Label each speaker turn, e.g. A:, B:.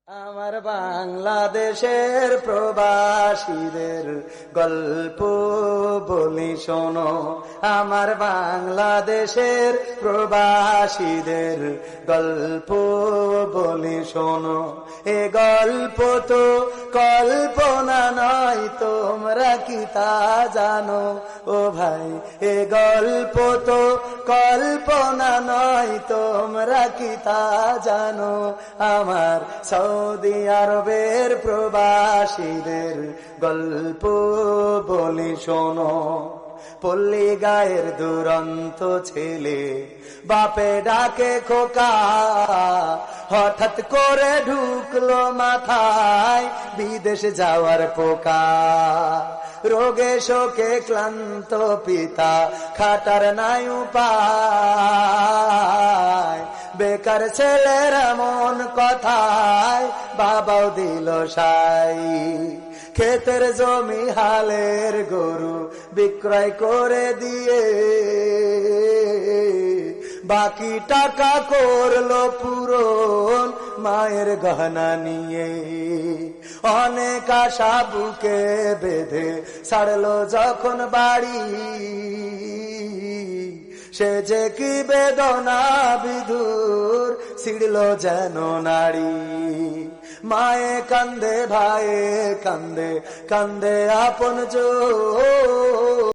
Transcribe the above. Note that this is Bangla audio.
A: আমার বাংলাদেশের প্রবাসীদের গল্প বলি শোনো। আমার বাংলাদেশের প্রবাসীদের গল্প বলি শোনো। এ গল্প তো কল্পনা নয়, তোমরা কি তা জানো? ও ভাই, এ গল্প তো কল্পনা নয়, তোমরা কি তা জানো? আমার সৌদি আরবের প্রবাসীদের গল্প বলি শোনো। পল্লী গায়ের দুরন্ত ছেলে বাপে ডাকে খোকা, হঠাৎ করে ঢুকলো মাথায় বিদেশ যাওয়ার পোকা। রোগে শোকে ক্লান্ত পিতা, খাটার নাই উপায়। বেকার ছেলের এমন কথায় বাবাও দিল সাই। ক্ষেতের জমি হালের গরু বিক্রয় করে দিয়ে বাকি টাকা করলো পূরণ মায়ের গহনা নিয়ে। অনেক আশা বুকে বেঁধে ছাড়লো যখন বাড়ি, সে যে কি বেদনা বিধুর ছিড়ল যেন নারী। মায়ে কান্দে, ভাইয়ে কান্দে, কান্দে আপন